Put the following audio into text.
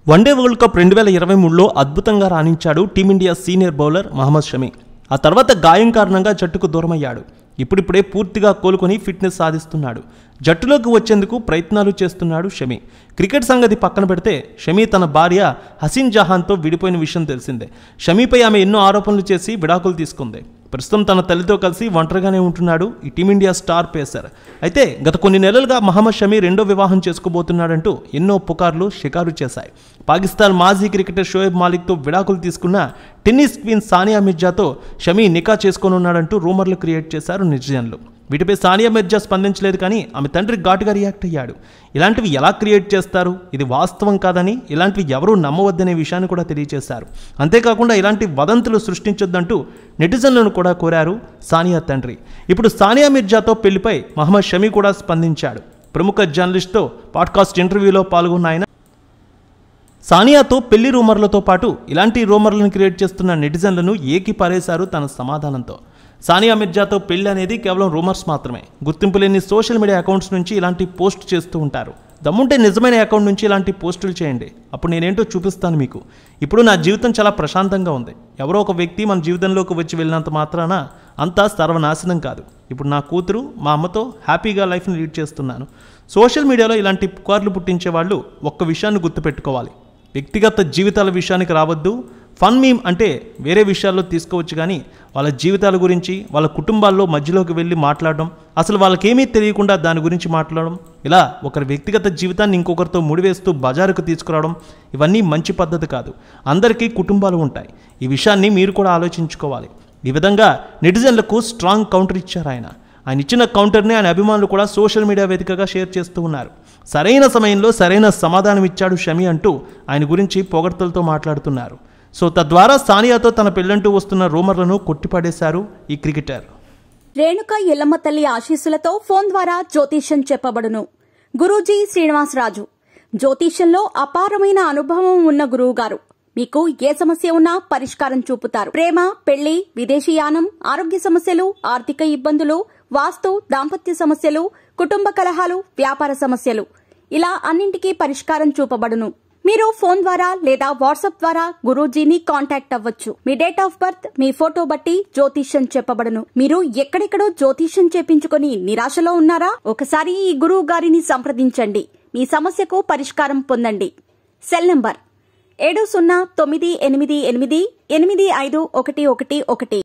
One day world cup 2023లో అద్భుతంగా రాణించాడు team India senior bowler Mohammed Shami. ఆ తర్వాత గాయం కారణంగా జట్టుకు దూరమయ్యాడు. ఇప్పుడిప్పుడే పూర్తిగా కోలుకొని ఫిట్నెస్ సాధిస్తున్నాడు. జట్టులోకి వచ్చేందుకు ప్రయత్నాలు చేస్తున్నాడు షమి. క్రికెట్ సంగతి పక్కన పెడితే షమి తన భార్య హసీన్ జహాన్తో విడిపోయిన విషయం తెలిసిందే. షమిపై ఆమె ఎన్నో ఆరోపణలు చేసి విడాకులు తీసుకుంది. ప్రస్తుతం తన తల్లితో కలిసి ఒంటరిగానే ఉంటున్నాడు ఈ టీమిండియా స్టార్ పేసర్. అయితే గత కొన్ని నెలలుగా మహమ్మద్ షమి రెండో వివాహం చేసుకోబోతున్నాడంటూ ఎన్నో పుకార్లు షికారు చేశాయి. పాకిస్తాన్ మాజీ క్రికెటర్ షోయబ్ మాలిక్తో విడాకులు తీసుకున్న టెన్నిస్ క్వీన్ సానియా మిర్జాతో షమి నికా చేసుకోనున్నాడంటూ రూమర్లు క్రియేట్ చేశారు నెటిజన్లు. వీటిపై సానియా మిర్జా స్పందించలేదు, కానీ ఆమె తండ్రి ఘాటుగా రియాక్ట్ అయ్యాడు. ఇలాంటివి ఎలా క్రియేట్ చేస్తారు, ఇది వాస్తవం కాదని, ఇలాంటివి ఎవరూ నమ్మవద్దనే విషయాన్ని కూడా తెలియజేశారు. అంతేకాకుండా ఇలాంటి వదంతులు సృష్టించొద్దంటూ నెటిజన్లను కూడా కోరారు సానియా తండ్రి. ఇప్పుడు సానియా మిర్జాతో పెళ్లిపై మహమ్మద్ షమి కూడా స్పందించాడు. ప్రముఖ జర్నలిస్ట్తో పాడ్కాస్ట్ ఇంటర్వ్యూలో పాల్గొన్న ఆయన సానియాతో పెళ్లి రూమర్లతో పాటు ఇలాంటి రూమర్లను క్రియేట్ చేస్తున్న నెటిజన్లను ఏకిపారేశారు తన సమాధానంతో. సానియా మిర్జాతో పెళ్లి అనేది కేవలం రూమర్స్ మాత్రమే. గుర్తింపు లేని సోషల్ మీడియా అకౌంట్స్ నుంచి ఇలాంటి పోస్ట్ చేస్తూ ఉంటారు. దమ్ముంటే నిజమైన అకౌంట్ నుంచి ఇలాంటి పోస్టులు చేయండి, అప్పుడు నేనేంటో చూపిస్తాను మీకు. ఇప్పుడు నా జీవితం చాలా ప్రశాంతంగా ఉంది. ఎవరో ఒక వ్యక్తి మన జీవితంలోకి వచ్చి వెళ్ళినంత మాత్రాన అంతా సర్వనాశనం కాదు. ఇప్పుడు నా కూతురు మా అమ్మతో హ్యాపీగా లైఫ్ని లీడ్ చేస్తున్నాను. సోషల్ మీడియాలో ఇలాంటి పుకార్లు పుట్టించే వాళ్ళు ఒక్క విషయాన్ని గుర్తుపెట్టుకోవాలి: వ్యక్తిగత జీవితాల విషయానికి రావద్దు. ఫన్ మీమ్ అంటే వేరే విషయాల్లో తీసుకోవచ్చు, కానీ వాళ్ళ జీవితాల గురించి, వాళ్ళ కుటుంబాల్లో మధ్యలోకి వెళ్ళి మాట్లాడడం, అసలు వాళ్ళకేమీ తెలియకుండా దాని గురించి మాట్లాడడం, ఇలా ఒకరి వ్యక్తిగత జీవితాన్ని ఇంకొకరితో ముడివేస్తూ బజారుకు తీసుకురావడం, ఇవన్నీ మంచి పద్ధతి కాదు. అందరికీ కుటుంబాలు ఉంటాయి. ఈ విషయాన్ని మీరు కూడా ఆలోచించుకోవాలి. ఈ విధంగా నెటిజన్లకు స్ట్రాంగ్ కౌంటర్ ఇచ్చారు ఆయన. ఆయన ఇచ్చిన కౌంటర్ని ఆయన అభిమానులు కూడా సోషల్ మీడియా వేదికగా షేర్ చేస్తూ ఉన్నారు. సరైన సమయంలో సరైన సమాధానం ఇచ్చాడు షమి అంటూ ఆయన గురించి పొగడ్తలతో మాట్లాడుతున్నారు. సో తద్వారా సానియాతో తన పెళ్లంటూ వస్తున్న రూమర్లను కొట్టిపడేశారు ఈ క్రికెటర్. రేణుకా ఎల్లమ్మ తల్లి ఆశీస్సులతో ఫోన్ ద్వారా జ్యోతిష్యం చెప్పబడును. గురూజీ శ్రీనివాసరాజు జ్యోతిష్యంలో అపారమైన అనుభవం ఉన్న గురువు గారు. మీకు ఏ సమస్య ఉన్నా పరిష్కారం చూపుతారు. ప్రేమ, పెళ్లి, విదేశీయానం, ఆరోగ్య సమస్యలు, ఆర్థిక ఇబ్బందులు, వాస్తు, దాంపత్య సమస్యలు, కుటుంబ కలహాలు, వ్యాపార సమస్యలు, ఇలా అన్నింటికీ పరిష్కారం చూపబడును. మీరు ఫోన్ ద్వారా లేదా వాట్సాప్ ద్వారా గురూజీని కాంటాక్ట్ అవ్వచ్చు. మీ డేట్ ఆఫ్ బర్త్, మీ ఫోటో బట్టి జ్యోతిష్యం చెప్పబడును. మీరు ఎక్కడెక్కడో జ్యోతిష్యం చేపించుకొని నిరాశలో ఉన్నారా? ఒకసారి ఈ గురువు గారిని సంప్రదించండి. మీ సమస్యకు పరిష్కారం పొందండి. Cell number 7098888511